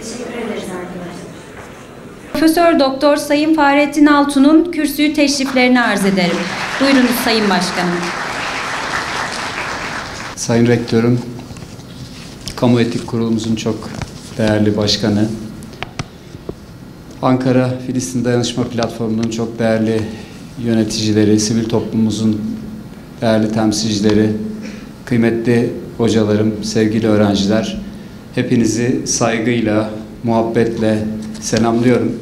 Teşekkür ederiz arkadaşlar. Profesör Doktor Sayın Fahrettin Altun'un kürsüyü teşriflerini arz ederim. Buyurunuz Sayın Başkanım. Sayın Rektörüm, Kamu Etik Kurulumuzun çok değerli başkanı, Ankara Filistin Dayanışma Platformu'nun çok değerli yöneticileri, sivil toplumumuzun değerli temsilcileri, kıymetli hocalarım, sevgili öğrenciler, hepinizi saygıyla, muhabbetle selamlıyorum.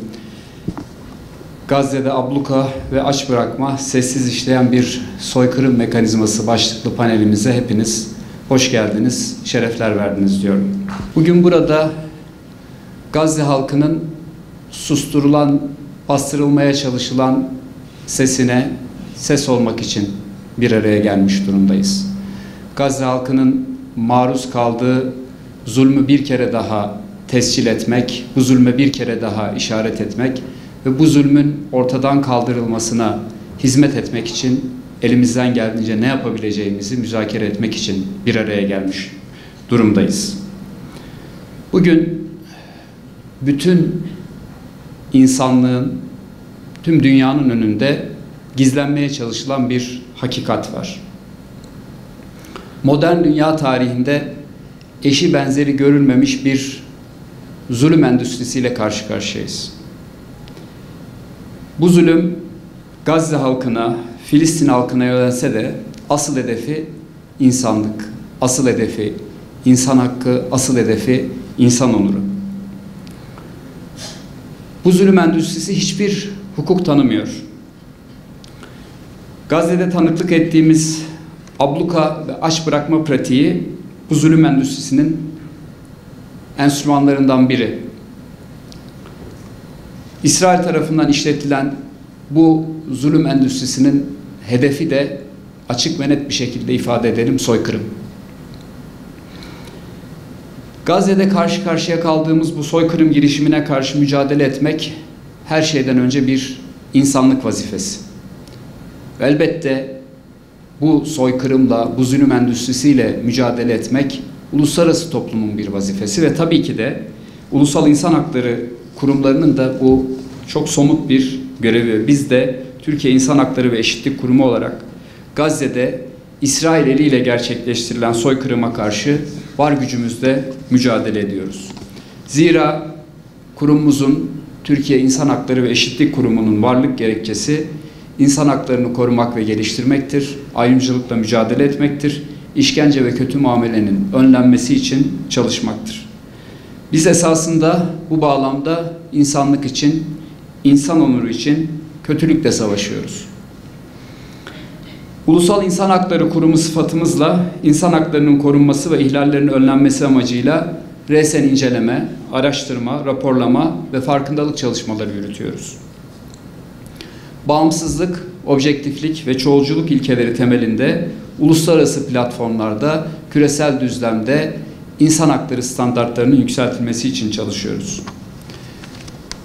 Gazze'de abluka ve aç bırakma, sessiz işleyen bir soykırım mekanizması başlıklı panelimize hepiniz hoş geldiniz, şerefler verdiniz diyorum. Bugün burada Gazze halkının susturulan, bastırılmaya çalışılan sesine ses olmak için bir araya gelmiş durumdayız. Gazze halkının maruz kaldığı zulmü bir kere daha tescil etmek, bu zulme bir kere daha işaret etmek ve bu zulmün ortadan kaldırılmasına hizmet etmek için elimizden geldiğince ne yapabileceğimizi müzakere etmek için bir araya gelmiş durumdayız. Bugün bütün insanlığın, tüm dünyanın önünde gizlenmeye çalışılan bir hakikat var. Modern dünya tarihinde eşi benzeri görülmemiş bir zulüm endüstrisiyle karşı karşıyayız. Bu zulüm Gazze halkına, Filistin halkına yönelse de asıl hedefi insanlık, asıl hedefi insan hakkı, asıl hedefi insan onuru. Bu zulüm endüstrisi hiçbir hukuk tanımıyor. Gazze'de tanıklık ettiğimiz abluka ve aç bırakma pratiği bu zulüm endüstrisinin enstrümanlarından biri. İsrail tarafından işletilen bu zulüm endüstrisinin hedefi de açık ve net bir şekilde ifade edelim, soykırım. Gazze'de karşı karşıya kaldığımız bu soykırım girişimine karşı mücadele etmek her şeyden önce bir insanlık vazifesi. Elbette bu soykırımla, bu zulüm endüstrisiyle mücadele etmek uluslararası toplumun bir vazifesi ve tabii ki de ulusal insan hakları kurumlarının da bu çok somut bir görevi. Biz de Türkiye İnsan Hakları ve Eşitlik Kurumu olarak Gazze'de İsrail eliyle gerçekleştirilen soykırıma karşı var gücümüzle mücadele ediyoruz. Zira kurumumuzun, Türkiye İnsan Hakları ve Eşitlik Kurumu'nun varlık gerekçesi insan haklarını korumak ve geliştirmektir, ayrımcılıkla mücadele etmektir, işkence ve kötü muamelenin önlenmesi için çalışmaktır. Biz esasında bu bağlamda insanlık için, insan onuru için kötülükle savaşıyoruz. Ulusal İnsan Hakları Kurumu sıfatımızla insan haklarının korunması ve ihlallerinin önlenmesi amacıyla resen inceleme, araştırma, raporlama ve farkındalık çalışmaları yürütüyoruz. Bağımsızlık, objektiflik ve çoğulculuk ilkeleri temelinde uluslararası platformlarda, küresel düzlemde insan hakları standartlarının yükseltilmesi için çalışıyoruz.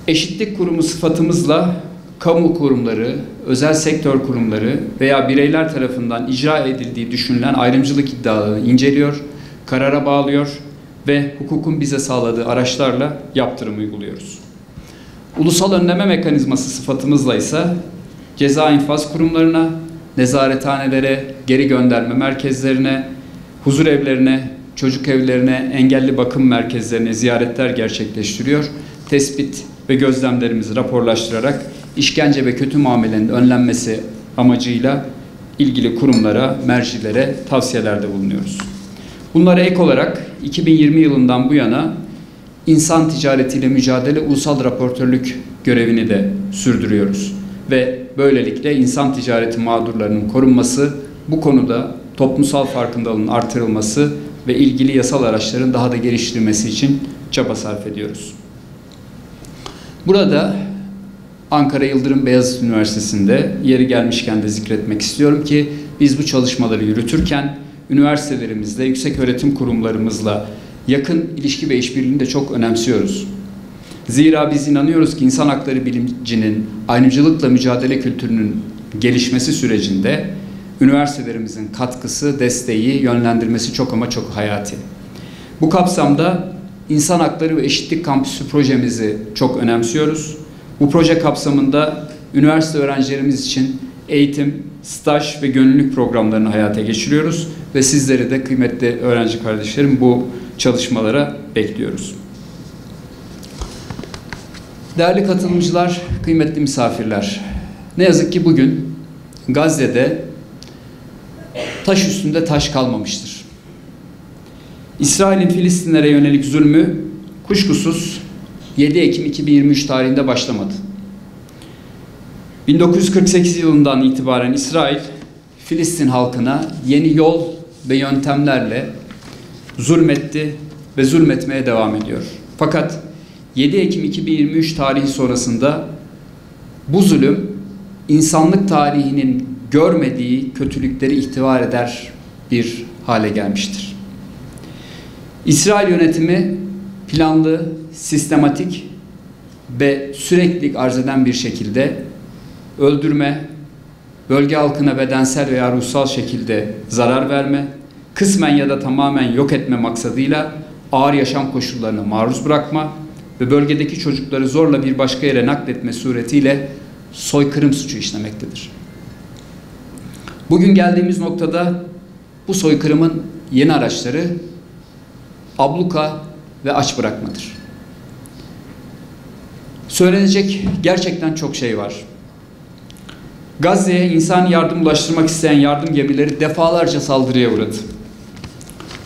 Eşitlik Kurumu sıfatımızla kamu kurumları, özel sektör kurumları veya bireyler tarafından icra edildiği düşünülen ayrımcılık iddialarını inceliyor, karara bağlıyor ve hukukun bize sağladığı araçlarla yaptırım uyguluyoruz. Ulusal önleme mekanizması sıfatımızla ise ceza infaz kurumlarına, nezarethanelere, geri gönderme merkezlerine, huzur evlerine, çocuk evlerine, engelli bakım merkezlerine ziyaretler gerçekleştiriyor. Tespit ve gözlemlerimizi raporlaştırarak işkence ve kötü muamelenin önlenmesi amacıyla ilgili kurumlara, mercilere tavsiyelerde bulunuyoruz. Bunlara ek olarak 2020 yılından bu yana insan ticaretiyle mücadele ulusal raportörlük görevini de sürdürüyoruz. Ve böylelikle insan ticareti mağdurlarının korunması, bu konuda toplumsal farkındalığın artırılması ve ilgili yasal araçların daha da geliştirilmesi için çaba sarf ediyoruz. Burada Ankara Yıldırım Beyazıt Üniversitesi'nde yeri gelmişken de zikretmek istiyorum ki biz bu çalışmaları yürütürken üniversitelerimizle, yükseköğretim kurumlarımızla yakın ilişki ve işbirliğini de çok önemsiyoruz. Zira biz inanıyoruz ki insan hakları bilincinin, ayrımcılıkla mücadele kültürünün gelişmesi sürecinde üniversitelerimizin katkısı, desteği, yönlendirmesi çok ama çok hayati. Bu kapsamda İnsan Hakları ve Eşitlik Kampüsü projemizi çok önemsiyoruz. Bu proje kapsamında üniversite öğrencilerimiz için eğitim, staj ve gönüllülük programlarını hayata geçiriyoruz ve sizleri de kıymetli öğrenci kardeşlerim bu çalışmalara bekliyoruz. Değerli katılımcılar, kıymetli misafirler, ne yazık ki bugün Gazze'de taş üstünde taş kalmamıştır. İsrail'in Filistinlere yönelik zulmü kuşkusuz 7 Ekim 2023 tarihinde başlamadı. 1948 yılından itibaren İsrail, Filistin halkına yeni yol ve yöntemlerle zulmetti ve zulmetmeye devam ediyor. Fakat 7 Ekim 2023 tarihi sonrasında bu zulüm insanlık tarihinin görmediği kötülükleri ihtiva eder bir hale gelmiştir. İsrail yönetimi planlı, sistematik ve sürekli arz eden bir şekilde öldürme, bölge halkına bedensel veya ruhsal şekilde zarar verme, kısmen ya da tamamen yok etme maksadıyla ağır yaşam koşullarına maruz bırakma ve bölgedeki çocukları zorla bir başka yere nakletme suretiyle soykırım suçu işlemektedir. Bugün geldiğimiz noktada bu soykırımın yeni araçları abluka ve aç bırakmadır. Söylenecek gerçekten çok şey var. Gazze'ye insani yardım ulaştırmak isteyen yardım gemileri defalarca saldırıya uğradı.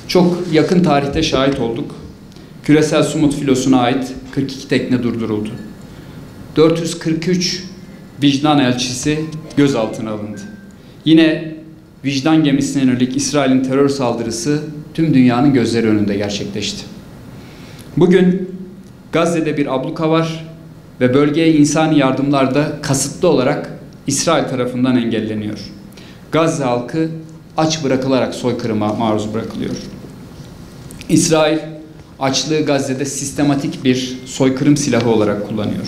Çok yakın tarihte şahit olduk. Küresel Sumut Filosu'na ait 42 tekne durduruldu. 443 vicdan elçisi gözaltına alındı. Yine vicdan gemisine yönelik İsrail'in terör saldırısı tüm dünyanın gözleri önünde gerçekleşti. Bugün Gazze'de bir abluka var ve bölgeye insani yardımlar da kasıtlı olarak İsrail tarafından engelleniyor. Gazze halkı aç bırakılarak soykırıma maruz bırakılıyor. İsrail açlığı Gazze'de sistematik bir soykırım silahı olarak kullanıyor.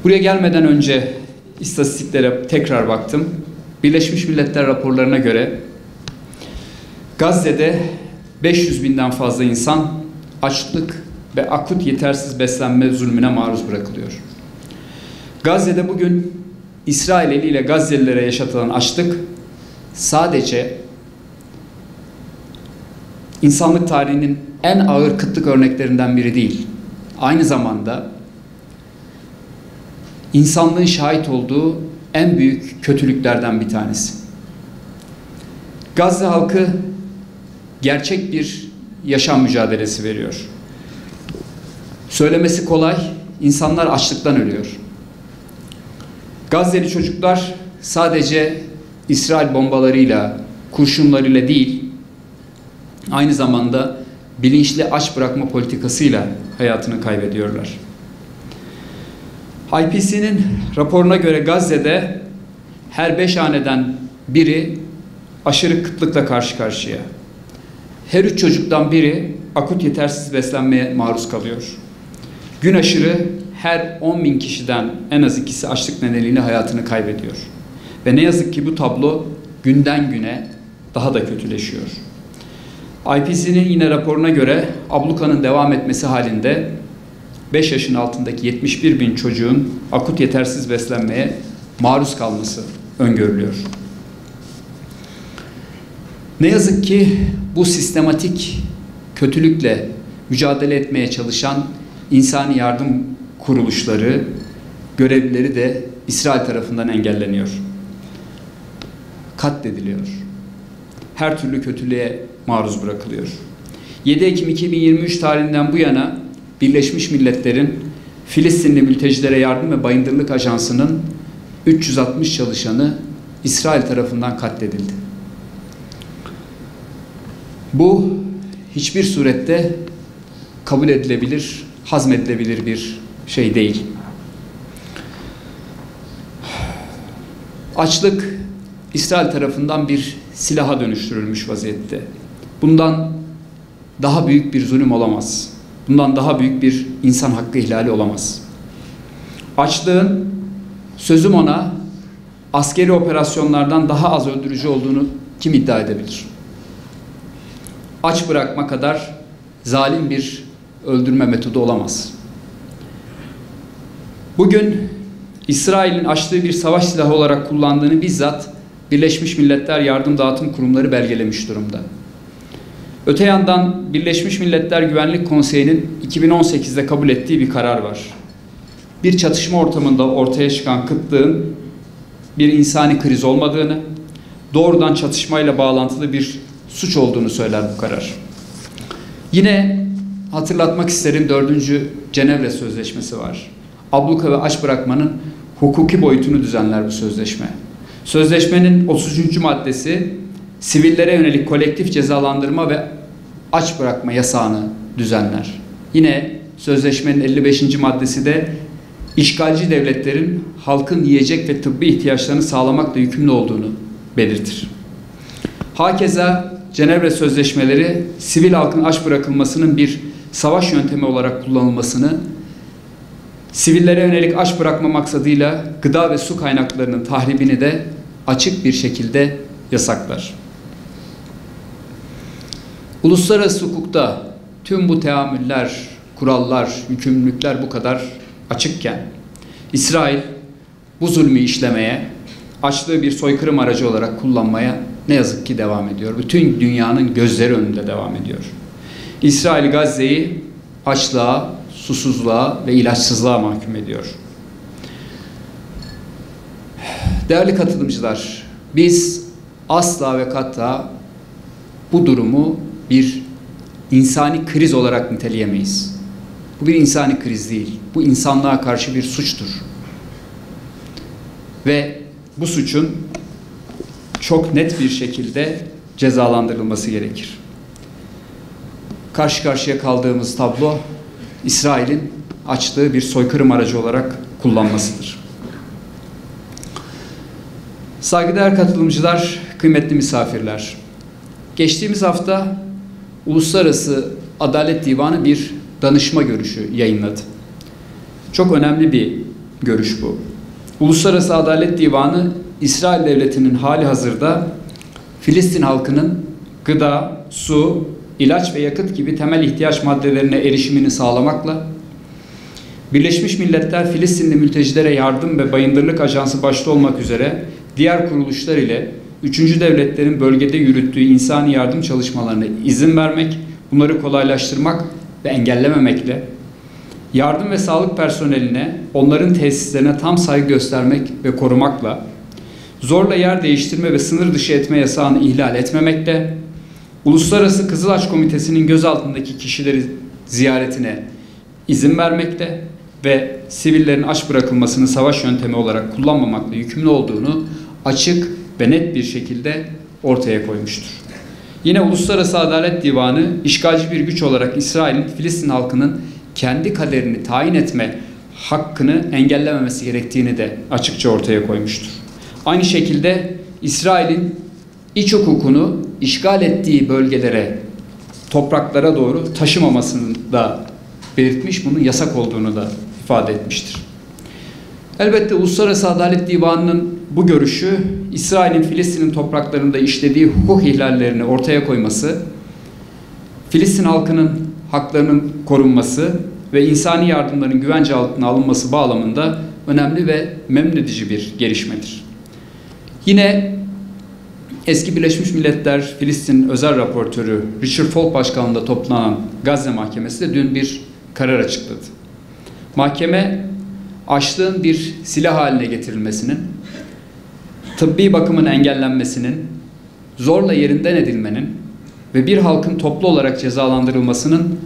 Buraya gelmeden önce istatistiklere tekrar baktım. Birleşmiş Milletler raporlarına göre Gazze'de 500 binden fazla insan açlık ve akut yetersiz beslenme zulmüne maruz bırakılıyor. Gazze'de bugün İsrail eliyle Gazze'lilere yaşatılan açlık sadece insanlık tarihinin en ağır kıtlık örneklerinden biri değil. Aynı zamanda insanlığın şahit olduğu en büyük kötülüklerden bir tanesi. Gazze halkı gerçek bir yaşam mücadelesi veriyor. Söylemesi kolay, insanlar açlıktan ölüyor. Gazze'li çocuklar sadece İsrail bombalarıyla, kurşunlarıyla değil, aynı zamanda bilinçli aç bırakma politikasıyla hayatını kaybediyorlar. IPC'nin raporuna göre Gazze'de her 5 haneden biri aşırı kıtlıkla karşı karşıya. Her 3 çocuktan biri akut yetersiz beslenmeye maruz kalıyor. Gün aşırı her 10.000 kişiden en az ikisi açlık nedeniyle hayatını kaybediyor. Ve ne yazık ki bu tablo günden güne daha da kötüleşiyor. IPC'nin yine raporuna göre ablukanın devam etmesi halinde 5 yaşın altındaki 71 bin çocuğun akut yetersiz beslenmeye maruz kalması öngörülüyor. Ne yazık ki bu sistematik kötülükle mücadele etmeye çalışan insani yardım kuruluşları, görevlileri de İsrail tarafından engelleniyor. Katlediliyor. Her türlü kötülüğe maruz bırakılıyor. 7 Ekim 2023 tarihinden bu yana Birleşmiş Milletler'in Filistinli mültecilere yardım ve bayındırlık ajansının 360 çalışanı İsrail tarafından katledildi. Bu hiçbir surette kabul edilebilir, hazmedilebilir bir şey değil. Açlık İsrail tarafından bir silaha dönüştürülmüş vaziyette. Bundan daha büyük bir zulüm olamaz. Bundan daha büyük bir insan hakkı ihlali olamaz. Açlığın sözüm ona askeri operasyonlardan daha az öldürücü olduğunu kim iddia edebilir? Aç bırakma kadar zalim bir öldürme metodu olamaz. Bugün İsrail'in açtığı bir savaş silahı olarak kullandığını bizzat Birleşmiş Milletler Yardım Dağıtım Kurumları belgelemiş durumda. Öte yandan Birleşmiş Milletler Güvenlik Konseyi'nin 2018'de kabul ettiği bir karar var. Bir çatışma ortamında ortaya çıkan kıtlığın bir insani kriz olmadığını, doğrudan çatışmayla bağlantılı bir suç olduğunu söyler bu karar. Yine hatırlatmak isterim 4. Cenevre Sözleşmesi var. Abluka ve aç bırakmanın hukuki boyutunu düzenler bu sözleşme. Sözleşmenin 30. maddesi sivillere yönelik kolektif cezalandırma ve aç bırakma yasağını düzenler. Yine sözleşmenin 55. maddesi de işgalci devletlerin halkın yiyecek ve tıbbi ihtiyaçlarını sağlamakla yükümlü olduğunu belirtir. Hakeza Cenevre Sözleşmeleri sivil halkın aç bırakılmasının bir savaş yöntemi olarak kullanılmasını, sivillere yönelik aç bırakma maksadıyla gıda ve su kaynaklarının tahribini de açık bir şekilde yasaklar. Uluslararası hukukta tüm bu teamüller, kurallar, yükümlülükler bu kadar açıkken İsrail bu zulmü işlemeye, açlığı bir soykırım aracı olarak kullanmaya ne yazık ki devam ediyor. Bütün dünyanın gözleri önünde devam ediyor. İsrail Gazze'yi açlığa, susuzluğa ve ilaçsızlığa mahkum ediyor. Değerli katılımcılar, biz asla ve kata bu durumu bir insani kriz olarak niteleyemeyiz. Bu bir insani kriz değil. Bu insanlığa karşı bir suçtur. Ve bu suçun çok net bir şekilde cezalandırılması gerekir. Karşı karşıya kaldığımız tablo İsrail'in açtığı bir soykırım aracı olarak kullanmasıdır. Saygıdeğer katılımcılar, kıymetli misafirler. Geçtiğimiz hafta Uluslararası Adalet Divanı bir danışma görüşü yayınladı. Çok önemli bir görüş bu. Uluslararası Adalet Divanı, İsrail Devleti'nin hali hazırda Filistin halkının gıda, su, ilaç ve yakıt gibi temel ihtiyaç maddelerine erişimini sağlamakla, Birleşmiş Milletler Filistinli Mültecilere Yardım ve Bayındırlık Ajansı başta olmak üzere diğer kuruluşlar ile üçüncü devletlerin bölgede yürüttüğü insani yardım çalışmalarına izin vermek, bunları kolaylaştırmak ve engellememekle, yardım ve sağlık personeline, onların tesislerine tam saygı göstermek ve korumakla, zorla yer değiştirme ve sınır dışı etme yasağını ihlal etmemekle, Uluslararası Kızılaç Komitesi'nin gözaltındaki kişileri ziyaretine izin vermekle ve sivillerin aç bırakılmasını savaş yöntemi olarak kullanmamakla yükümlü olduğunu açık ve net bir şekilde ortaya koymuştur. Yine Uluslararası Adalet Divanı, işgalci bir güç olarak İsrail'in Filistin halkının kendi kaderini tayin etme hakkını engellememesi gerektiğini de açıkça ortaya koymuştur. Aynı şekilde İsrail'in iç hukukunu işgal ettiği bölgelere, topraklara doğru taşımamasını da belirtmiş, bunun yasak olduğunu da ifade etmiştir. Elbette Uluslararası Adalet Divanı'nın bu görüşü, İsrail'in Filistin'in topraklarında işlediği hukuk ihlallerini ortaya koyması, Filistin halkının haklarının korunması ve insani yardımların güvence altına alınması bağlamında önemli ve memnun edici bir gelişmedir. Yine eski Birleşmiş Milletler Filistin Özel Raportörü Richard Falk Başkanlığı'nda toplanan Gazze Mahkemesi de dün bir karar açıkladı. Mahkeme, açlığın bir silah haline getirilmesinin, tıbbi bakımın engellenmesinin, zorla yerinden edilmenin ve bir halkın toplu olarak cezalandırılmasının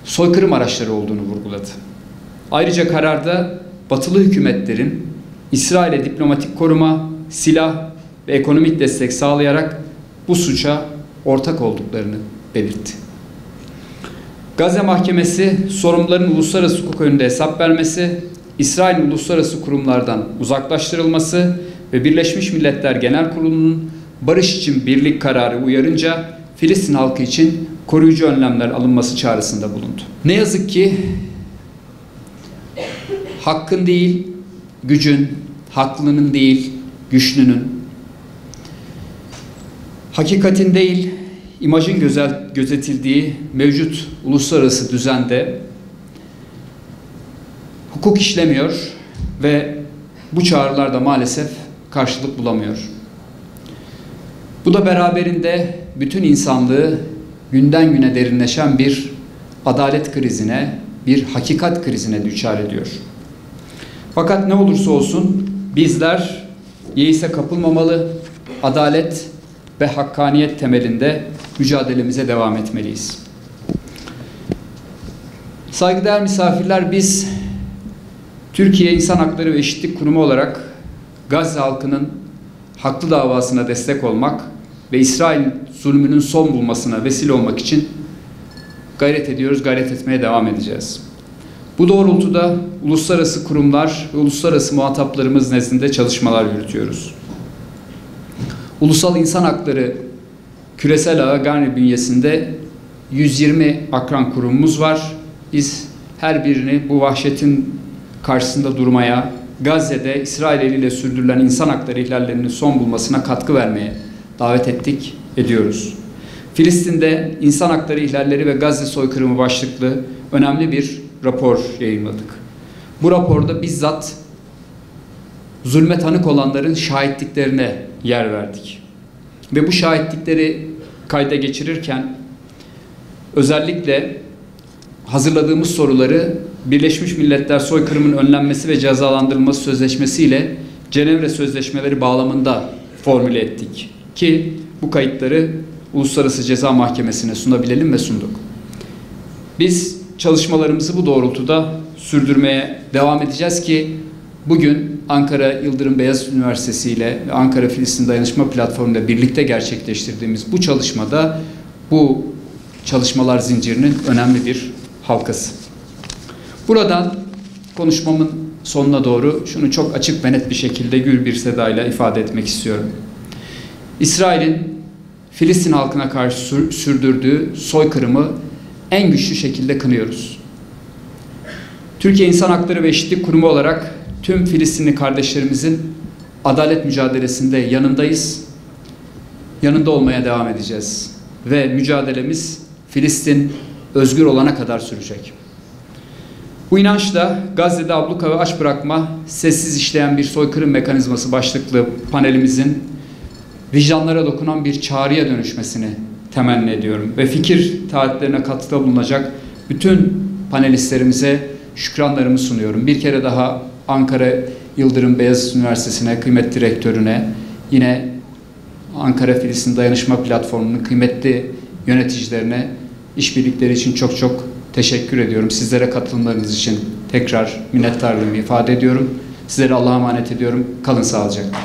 soykırım araçları olduğunu vurguladı. Ayrıca kararda batılı hükümetlerin İsrail'e diplomatik koruma, silah ve ekonomik destek sağlayarak bu suça ortak olduklarını belirtti. Gazze Mahkemesi, sorumluların uluslararası hukuk önünde hesap vermesi, İsrail'in uluslararası kurumlardan uzaklaştırılması ve Birleşmiş Milletler Genel Kurulu'nun barış için birlik kararı uyarınca Filistin halkı için koruyucu önlemler alınması çağrısında bulundu. Ne yazık ki hakkın değil, gücün, haklının değil, güçlünün, hakikatin değil, imajın gözetildiği mevcut uluslararası düzende hukuk işlemiyor ve bu çağrılar da maalesef karşılık bulamıyor. Bu da beraberinde bütün insanlığı günden güne derinleşen bir adalet krizine, bir hakikat krizine düçar ediyor. Fakat ne olursa olsun bizler yeise kapılmamalı, adalet ve hakkaniyet temelinde mücadelemize devam etmeliyiz. Saygıdeğer misafirler, biz Türkiye İnsan Hakları ve Eşitlik Kurumu olarak Gazze halkının haklı davasına destek olmak ve İsrail zulmünün son bulmasına vesile olmak için gayret ediyoruz, gayret etmeye devam edeceğiz. Bu doğrultuda uluslararası kurumlar ve uluslararası muhataplarımız nezdinde çalışmalar yürütüyoruz. Ulusal İnsan Hakları Küresel Ağı Garni bünyesinde 120 akran kurumumuz var. Biz her birini bu vahşetin karşısında durmaya, Gazze'de İsrail eliyle sürdürülen insan hakları ihlallerinin son bulmasına katkı vermeye davet ettik, ediyoruz. Filistin'de insan hakları ihlalleri ve Gazze soykırımı başlıklı önemli bir rapor yayınladık. Bu raporda bizzat zulme tanık olanların şahitliklerine yer verdik. Ve bu şahitlikleri kayda geçirirken özellikle hazırladığımız soruları Birleşmiş Milletler Soykırımın Önlenmesi ve Cezalandırılması Sözleşmesi ile Cenevre Sözleşmeleri bağlamında formüle ettik ki bu kayıtları Uluslararası Ceza Mahkemesi'ne sunabilelim ve sunduk. Biz çalışmalarımızı bu doğrultuda sürdürmeye devam edeceğiz ki bugün Ankara Yıldırım Beyazıt Üniversitesi ile Ankara Filistin Dayanışma Platformu ile birlikte gerçekleştirdiğimiz bu çalışmada bu çalışmalar zincirinin önemli bir halkası. Buradan konuşmamın sonuna doğru şunu çok açık ve net bir şekilde gür bir sedayla ifade etmek istiyorum. İsrail'in Filistin halkına karşı sürdürdüğü soykırımı en güçlü şekilde kınıyoruz. Türkiye İnsan Hakları ve Eşitlik Kurumu olarak tüm Filistinli kardeşlerimizin adalet mücadelesinde yanındayız. Yanında olmaya devam edeceğiz. Ve mücadelemiz Filistin özgür olana kadar sürecek. Bu inançla Gazze'de abluka ve aç bırakma, sessiz işleyen bir soykırım mekanizması başlıklı panelimizin vicdanlara dokunan bir çağrıya dönüşmesini temenni ediyorum. Ve fikir taahhütlerine katkıda bulunacak bütün panelistlerimize şükranlarımı sunuyorum. Bir kere daha Ankara Yıldırım Beyazıt Üniversitesi'ne, kıymetli rektörüne, yine Ankara Filistin Dayanışma Platformu'nun kıymetli yöneticilerine işbirlikleri için çok çok teşekkür ediyorum. Sizlere katılımlarınız için tekrar minnettarlığımı ifade ediyorum. Sizlere Allah'a emanet ediyorum. Kalın sağlıcakla.